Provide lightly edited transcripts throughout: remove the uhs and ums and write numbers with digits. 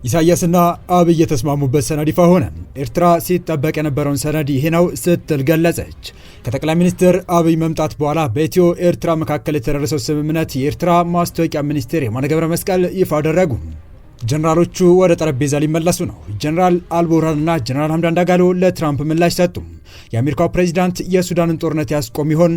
ኢሳያስና አብይ የተስማሙበት ሰነድ ይፋ ሆነ። ኤርትራ ሲጠበቅ የነበረውን ሰነድ ይሄ ነው ስትል ገለጸች። ከጠቅላይ ሚኒስትር አብይ መምጣት በኋላ በኢትዮ ኤርትራ መካከል የተደረሰው ስምምነት የኤርትራ ማስታወቂያ ሚኒስትር የማነ ገብረ መስቀል ይፋ አደረጉ። ጀነራሎቹ ወደ ጠረጴዛ ሊመለሱ ነው። ጀነራል አልቡርሃንና ጀነራል ሐምዳን ዳጋሎ ለትራምፕ ምላሽ ሰጡ። የአሜሪካው ፕሬዚዳንት የሱዳንን ጦርነት ያስቆም ይሆን?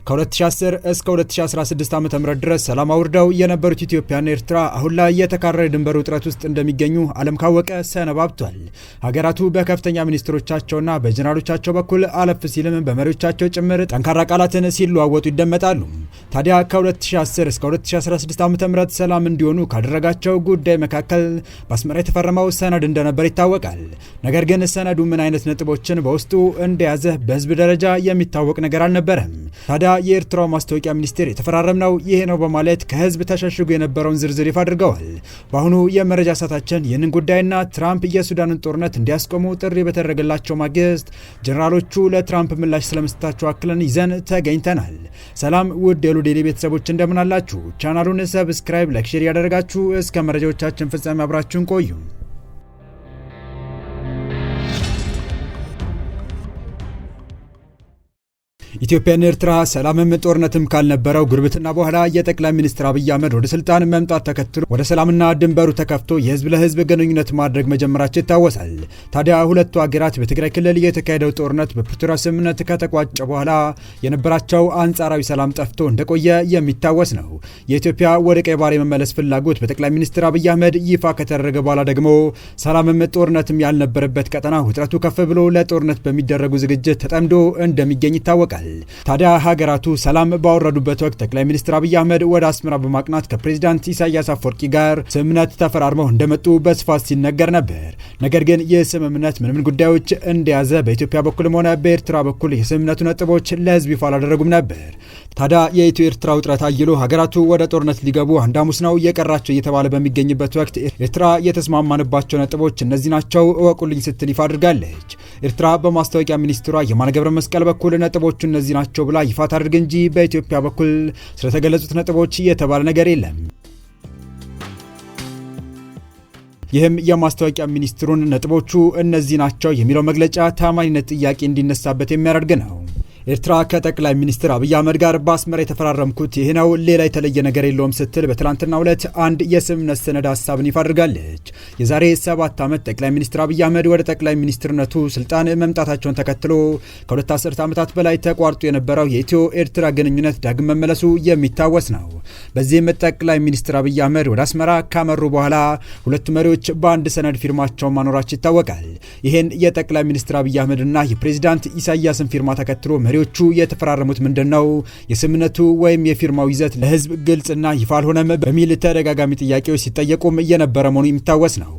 ከ2010 እስከ 2016 ዓ.ም ድረስ ሰላም አውርደው የነበሩት ኢትዮጵያና ኤርትራ አሁን ላይ የተካረረ ድንበር ውጥረት ውስጥ እንደሚገኙ ዓለም ካወቀ ሰነባብቷል። ሀገራቱ በከፍተኛ ሚኒስትሮቻቸውና በጀነራሎቻቸው በኩል አለፍ ሲልም በመሪዎቻቸው ጭምር ጠንካራ ቃላትን ሲለዋወጡ ይደመጣሉ። ታዲያ ከ2010 እስከ 2016 ዓ.ም ሰላም እንዲሆኑ ካደረጋቸው ጉዳይ መካከል በአስመራ የተፈረመው ሰነድ እንደነበር ይታወቃል። ነገር ግን ሰነዱ ምን አይነት ነጥቦችን በውስጡ እንደያዘ በህዝብ ደረጃ የሚታወቅ ነገር አልነበረም። ታዲያ የኤርትራው ማስታወቂያ ሚኒስቴር የተፈራረምነው ይሄ ነው በማለት ከህዝብ ተሸሽጎ የነበረውን ዝርዝር ይፋ አድርገዋል። በአሁኑ የመረጃ ሰዓታችን ይህንን ጉዳይና ትራምፕ የሱዳንን ጦርነት እንዲያስቆሙ ጥሪ በተደረገላቸው ማግስት ጀነራሎቹ ለትራምፕ ምላሽ ስለመስጠታቸው አክለን ይዘን ተገኝተናል። ሰላም ውድ የሉ ዴይሊ ቤተሰቦች እንደምን አላችሁ? ቻናሉን ሰብስክራይብ፣ ላይክ፣ ሼር ያደረጋችሁ እስከ መረጃዎቻችን ፍጻሜ አብራችሁን ቆዩ። ኢትዮጵያና ኤርትራ ሰላምም ጦርነትም ካልነበረው ጉርብትና በኋላ የጠቅላይ ሚኒስትር አብይ አህመድ ወደ ስልጣን መምጣት ተከትሎ ወደ ሰላምና ድንበሩ ተከፍቶ የህዝብ ለህዝብ ግንኙነት ማድረግ መጀመራቸው ይታወሳል። ታዲያ ሁለቱ ሀገራት በትግራይ ክልል የተካሄደው ጦርነት በፕሪቶሪያ ስምምነት ከተቋጨ በኋላ የነበራቸው አንጻራዊ ሰላም ጠፍቶ እንደቆየ የሚታወስ ነው። የኢትዮጵያ ወደ ቀይ ባህር የመመለስ ፍላጎት በጠቅላይ ሚኒስትር አብይ አህመድ ይፋ ከተደረገ በኋላ ደግሞ ሰላምም ጦርነትም ያልነበረበት ቀጠና ውጥረቱ ከፍ ብሎ ለጦርነት በሚደረጉ ዝግጅት ተጠምዶ እንደሚገኝ ይታወቃል። ታዲያ ሀገራቱ ሰላም ባወረዱበት ወቅት ጠቅላይ ሚኒስትር አብይ አህመድ ወደ አስመራ በማቅናት ከፕሬዚዳንት ኢሳያስ አፈወርቂ ጋር ስምምነት ተፈራርመው እንደመጡ በስፋት ሲነገር ነበር። ነገር ግን ይህ ስምምነት ምን ጉዳዮች እንደያዘ በኢትዮጵያ በኩልም ሆነ በኤርትራ በኩል የስምምነቱ ነጥቦች ለህዝብ ይፋ አላደረጉም ነበር። ታዲያ የኢትዮ ኤርትራ ውጥረት አይሎ ሀገራቱ ወደ ጦርነት ሊገቡ አንድ ሐሙስ ነው የቀራቸው እየተባለ በሚገኝበት ወቅት ኤርትራ የተስማማንባቸው ነጥቦች እነዚህ ናቸው እወቁልኝ ስትል ይፋ አድርጋለች። ኤርትራ በማስታወቂያ ሚኒስትሯ የማነ ገብረ መስቀል በኩል ነጥቦቹ እነዚህ ናቸው ብላ ይፋ ታድርግ እንጂ በኢትዮጵያ በኩል ስለተገለጹት ነጥቦች የተባለ ነገር የለም። ይህም የማስታወቂያ ሚኒስትሩን ነጥቦቹ እነዚህ ናቸው የሚለው መግለጫ ታማኝነት ጥያቄ እንዲነሳበት የሚያደርግ ነው። ኤርትራ ከጠቅላይ ሚኒስትር አብይ አህመድ ጋር በአስመራ የተፈራረምኩት ይህ ነው፣ ሌላ የተለየ ነገር የለውም ስትል በትላንትናው ዕለት አንድ የስምምነት ሰነድ ሀሳብን ይፋ አድርጋለች። የዛሬ 7 ዓመት ጠቅላይ ሚኒስትር አብይ አህመድ ወደ ጠቅላይ ሚኒስትርነቱ ስልጣን መምጣታቸውን ተከትሎ ከሁለት አስርት ዓመታት በላይ ተቋርጦ የነበረው የኢትዮ ኤርትራ ግንኙነት ዳግም መመለሱ የሚታወስ ነው። በዚህም ጠቅላይ ሚኒስትር አብይ አህመድ ወደ አስመራ ካመሩ በኋላ ሁለቱ መሪዎች በአንድ ሰነድ ፊርማቸውን ማኖራቸው ይታወቃል። ይህን የጠቅላይ ሚኒስትር አብይ አህመድና የፕሬዚዳንት ኢሳያስን ፊርማ ተከትሎ መሪዎቹ የተፈራረሙት ምንድነው? የስምምነቱ ወይም የፊርማው ይዘት ለህዝብ ግልጽና ይፋ አልሆነም በሚል ተደጋጋሚ ጥያቄዎች ሲጠየቁም እየነበረ መሆኑ የሚታወስ ነው።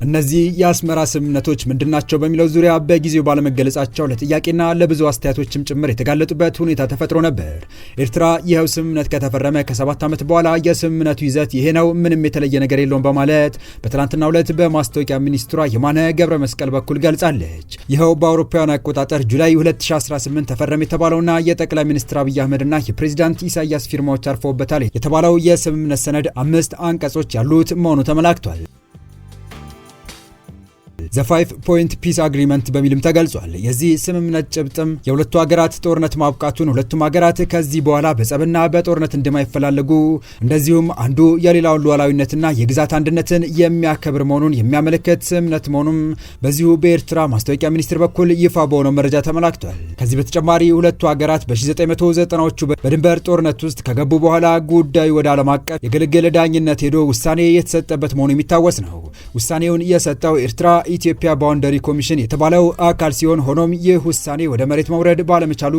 እነዚህ የአስመራ ስምምነቶች ምንድናቸው በሚለው ዙሪያ በጊዜው ባለመገለጻቸው ለጥያቄና ለብዙ አስተያየቶችም ጭምር የተጋለጡበት ሁኔታ ተፈጥሮ ነበር። ኤርትራ ይኸው ስምምነት ከተፈረመ ከ7 ዓመት በኋላ የስምምነቱ ይዘት ይሄ ነው፣ ምንም የተለየ ነገር የለውም በማለት በትናንትናው ዕለት በማስታወቂያ ሚኒስትሯ የማነ ገብረ መስቀል በኩል ገልጻለች። ይኸው በአውሮፓውያን አቆጣጠር ጁላይ 2018 ተፈረመ የተባለውና የጠቅላይ ሚኒስትር አብይ አህመድና የፕሬዚዳንት ኢሳያስ ፊርማዎች አርፈውበታል የተባለው የስምምነት ሰነድ 5 አንቀጾች ያሉት መሆኑ ተመላክቷል። ዘ 5 ፖይንት ፒስ አግሪመንት በሚልም ተገልጿል። የዚህ ስምምነት ጭብጥም የሁለቱ ሀገራት ጦርነት ማብቃቱን፣ ሁለቱም ሀገራት ከዚህ በኋላ በጸብና በጦርነት እንደማይፈላለጉ፣ እንደዚሁም አንዱ የሌላውን ሉዓላዊነትና የግዛት አንድነትን የሚያከብር መሆኑን የሚያመለክት ስምምነት መሆኑም በዚሁ በኤርትራ ማስታወቂያ ሚኒስቴር በኩል ይፋ በሆነው መረጃ ተመላክቷል። ከዚህ በተጨማሪ ሁለቱ ሀገራት በ1990ዎቹ በድንበር ጦርነት ውስጥ ከገቡ በኋላ ጉዳዩ ወደ ዓለም አቀፍ የግልግል ዳኝነት ሄዶ ውሳኔ የተሰጠበት መሆኑ የሚታወስ ነው። ውሳኔውን የሰጠው ኤርትራ ኢትዮጵያ ባውንደሪ ኮሚሽን የተባለው አካል ሲሆን ሆኖም ይህ ውሳኔ ወደ መሬት መውረድ ባለመቻሉ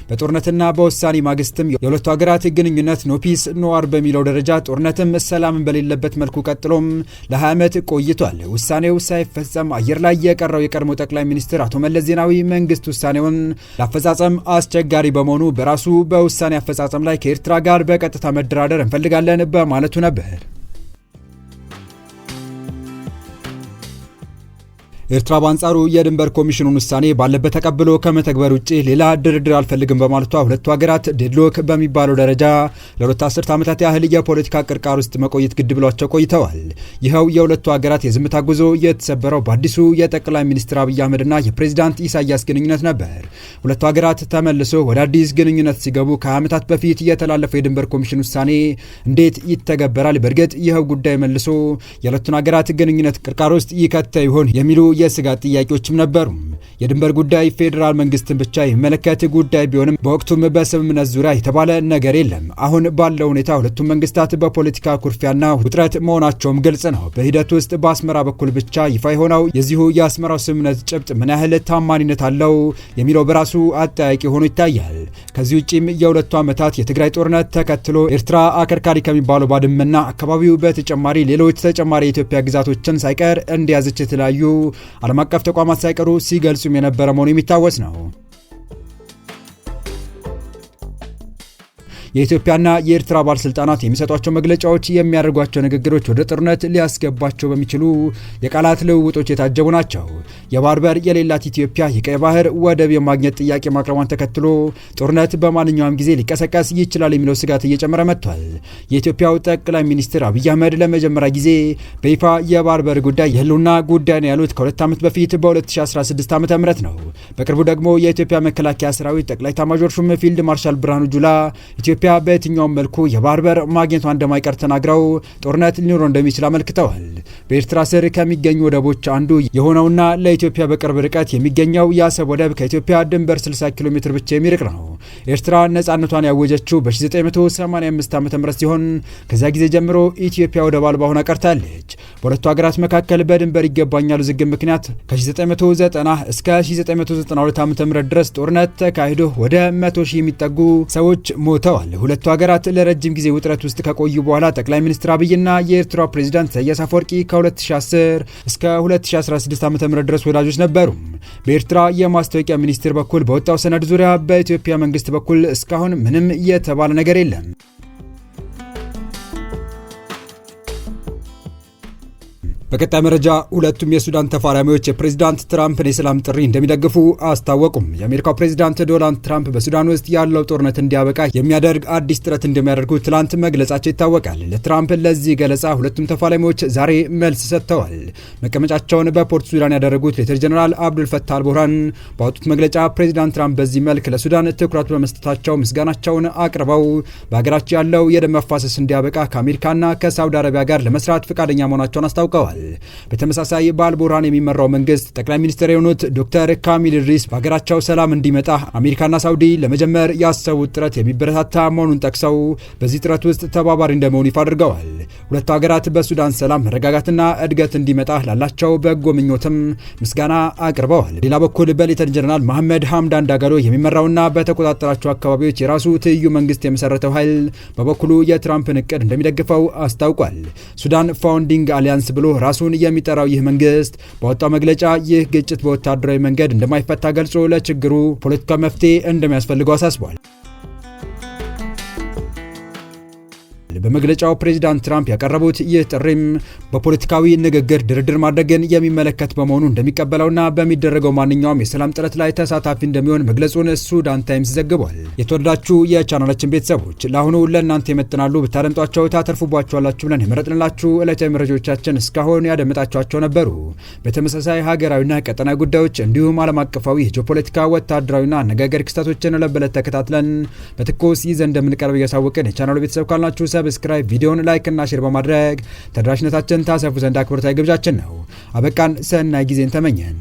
በጦርነትና በውሳኔ ማግስትም የሁለቱ ሀገራት ግንኙነት ኖፒስ ኖዋር በሚለው ደረጃ ጦርነትም ሰላምን በሌለበት መልኩ ቀጥሎም ለ20 ዓመት ቆይቷል። ውሳኔው ሳይፈጸም አየር ላይ የቀረው የቀድሞ ጠቅላይ ሚኒስትር አቶ መለስ ዜናዊ መንግስት ውሳኔውን ለአፈጻጸም አስቸጋሪ በመሆኑ በራሱ በውሳኔ አፈጻጸም ላይ ከኤርትራ ጋር በቀጥታ መደራደር እንፈልጋለን በማለቱ ነበር። ኤርትራ በአንጻሩ የድንበር ኮሚሽኑን ውሳኔ ባለበት ተቀብሎ ከመተግበር ውጭ ሌላ ድርድር አልፈልግም በማለቷ ሁለቱ ሀገራት ዴድሎክ በሚባለው ደረጃ ለሁለት አስርት ዓመታት ያህል የፖለቲካ ቅርቃር ውስጥ መቆየት ግድ ብሏቸው ቆይተዋል። ይኸው የሁለቱ ሀገራት የዝምታ ጉዞ የተሰበረው በአዲሱ የጠቅላይ ሚኒስትር አብይ አህመድና የፕሬዚዳንት ኢሳያስ ግንኙነት ነበር። ሁለቱ ሀገራት ተመልሶ ወደ አዲስ ግንኙነት ሲገቡ ከዓመታት በፊት የተላለፈው የድንበር ኮሚሽን ውሳኔ እንዴት ይተገበራል? በእርግጥ ይኸው ጉዳይ መልሶ የሁለቱን ሀገራት ግንኙነት ቅርቃር ውስጥ ይከተ ይሆን የሚሉ የስጋት ጥያቄዎችም ነበሩ። የድንበር ጉዳይ ፌዴራል መንግስትን ብቻ የሚመለከት ጉዳይ ቢሆንም በወቅቱም በስምምነት ዙሪያ የተባለ ነገር የለም። አሁን ባለው ሁኔታ ሁለቱም መንግስታት በፖለቲካ ኩርፊያና ውጥረት መሆናቸውም ግልጽ ነው። በሂደት ውስጥ በአስመራ በኩል ብቻ ይፋ የሆነው የዚሁ የአስመራው ስምምነት ጭብጥ ምን ያህል ታማኒነት አለው የሚለው በራሱ አጠያቂ ሆኖ ይታያል። ከዚህ ውጪም የሁለቱ ዓመታት የትግራይ ጦርነት ተከትሎ ኤርትራ አከርካሪ ከሚባለው ባድመና አካባቢው በተጨማሪ ሌሎች ተጨማሪ የኢትዮጵያ ግዛቶችን ሳይቀር እንደያዘች የተለያዩ ዓለም አቀፍ ተቋማት ሳይቀሩ ሲገልጹም የነበረ መሆኑ የሚታወስ ነው። የኢትዮጵያና የኤርትራ ባለስልጣናት የሚሰጧቸው መግለጫዎች፣ የሚያደርጓቸው ንግግሮች ወደ ጦርነት ሊያስገባቸው በሚችሉ የቃላት ልውውጦች የታጀቡ ናቸው። የባህር በር የሌላት ኢትዮጵያ የቀይ ባህር ወደብ የማግኘት ጥያቄ ማቅረቧን ተከትሎ ጦርነት በማንኛውም ጊዜ ሊቀሰቀስ ይችላል የሚለው ስጋት እየጨመረ መጥቷል። የኢትዮጵያው ጠቅላይ ሚኒስትር አብይ አህመድ ለመጀመሪያ ጊዜ በይፋ የባህር በር ጉዳይ የህልውና ጉዳይ ነው ያሉት ከ2 ዓመት በፊት በ2016 ዓ.ም ነው። በቅርቡ ደግሞ የኢትዮጵያ መከላከያ ሰራዊት ጠቅላይ ኤታማዦር ሹም ፊልድ ማርሻል ብርሃኑ ጁላ ኢትዮጵያ በየትኛውም መልኩ የባህር በር ማግኘቷ እንደማይቀር ተናግረው ጦርነት ሊኖረው እንደሚችል አመልክተዋል። በኤርትራ ስር ከሚገኙ ወደቦች አንዱ የሆነውና ለኢትዮጵያ በቅርብ ርቀት የሚገኘው የአሰብ ወደብ ከኢትዮጵያ ድንበር 60 ኪሎ ሜትር ብቻ የሚርቅ ነው። ኤርትራ ነጻነቷን ያወጀችው በ1985 ዓ.ም ሲሆን ከዚያ ጊዜ ጀምሮ ኢትዮጵያ ወደብ አልባ ሆና ቀርታለች። በሁለቱ ሀገራት መካከል በድንበር ይገባኛል ውዝግብ ምክንያት ከ1990 እስከ 1992 ዓ.ም ድረስ ጦርነት ተካሂዶ ወደ 100 ሺህ የሚጠጉ ሰዎች ሞተዋል። ሁለቱ ሀገራት ለረጅም ጊዜ ውጥረት ውስጥ ከቆዩ በኋላ ጠቅላይ ሚኒስትር አብይና የኤርትራ ፕሬዝዳንት ኢሳያስ አፈወርቂ ከ2010 እስከ 2016 ዓ.ም ድረስ ወዳጆች ነበሩ። በኤርትራ የማስታወቂያ ሚኒስቴር በኩል በወጣው ሰነድ ዙሪያ በኢትዮጵያ መንግስት በኩል እስካሁን ምንም የተባለ ነገር የለም። በቀጣይ መረጃ ሁለቱም የሱዳን ተፋላሚዎች የፕሬዝዳንት ትራምፕን የሰላም ጥሪ እንደሚደግፉ አስታወቁም። የአሜሪካው ፕሬዝዳንት ዶናልድ ትራምፕ በሱዳን ውስጥ ያለው ጦርነት እንዲያበቃ የሚያደርግ አዲስ ጥረት እንደሚያደርጉ ትላንት መግለጻቸው ይታወቃል። ለትራምፕ ለዚህ ገለጻ ሁለቱም ተፋላሚዎች ዛሬ መልስ ሰጥተዋል። መቀመጫቸውን በፖርት ሱዳን ያደረጉት ሌተር ጀነራል አብዱል ፈታህ አልቡርሃን ባወጡት መግለጫ ፕሬዝዳንት ትራምፕ በዚህ መልክ ለሱዳን ትኩረት በመስጠታቸው ምስጋናቸውን አቅርበው በሀገራቸው ያለው የደም መፋሰስ እንዲያበቃ ከአሜሪካና ከሳውዲ አረቢያ ጋር ለመስራት ፈቃደኛ መሆናቸውን አስታውቀዋል። በተመሳሳይ በአልቡርሃን የሚመራው መንግስት ጠቅላይ ሚኒስትር የሆኑት ዶክተር ካሚል ኢድሪስ በሀገራቸው ሰላም እንዲመጣ አሜሪካና ሳውዲ ለመጀመር ያሰቡት ጥረት የሚበረታታ መሆኑን ጠቅሰው በዚህ ጥረት ውስጥ ተባባሪ እንደመሆኑ ይፋ አድርገዋል። ሁለቱ ሀገራት በሱዳን ሰላም መረጋጋትና እድገት እንዲመጣ ላላቸው በጎ ምኞትም ምስጋና አቅርበዋል። ሌላ በኩል በሌተና ጀነራል መሐመድ ሐምዳን ዳጋሎ የሚመራውና በተቆጣጠራቸው አካባቢዎች የራሱ ትይዩ መንግስት የመሰረተው ኃይል በበኩሉ የትራምፕን እቅድ እንደሚደግፈው አስታውቋል። ሱዳን ፋውንዲንግ አሊያንስ ብሎ ራሱን የሚጠራው ይህ መንግስት በወጣው መግለጫ ይህ ግጭት በወታደራዊ መንገድ እንደማይፈታ ገልጾ ለችግሩ ፖለቲካዊ መፍትሄ እንደሚያስፈልገው አሳስቧል። በመግለጫው ፕሬዚዳንት ትራምፕ ያቀረቡት ይህ ጥሪም በፖለቲካዊ ንግግር ድርድር ማድረግን የሚመለከት በመሆኑ እንደሚቀበለውና በሚደረገው ማንኛውም የሰላም ጥረት ላይ ተሳታፊ እንደሚሆን መግለጹን ሱዳን ታይምስ ዘግቧል። የተወደዳችሁ የቻናላችን ቤተሰቦች ለአሁኑ ለእናንተ ይመጥናሉ ብታደምጧቸው ታተርፉባቸዋላችሁ ብለን የመረጥንላችሁ ዕለታዊ መረጃዎቻችን እስካሁን ያደመጣችኋቸው ነበሩ። በተመሳሳይ ሀገራዊና ቀጠናዊ ጉዳዮች እንዲሁም ዓለም አቀፋዊ የጂኦፖለቲካ ወታደራዊና አነጋገር ክስተቶችን ለበለት ተከታትለን በትኩስ ይዘን እንደምንቀርብ እያሳወቅን የቻናሉ ቤተሰብ ካልናችሁ ሰብስክራይብ፣ ቪዲዮን ላይክ እና ሼር በማድረግ ተደራሽነታችን ታሰፉ ዘንድ አክብሮታዊ ግብዣችን ነው። አበቃን። ሰናይ ጊዜን ተመኘን።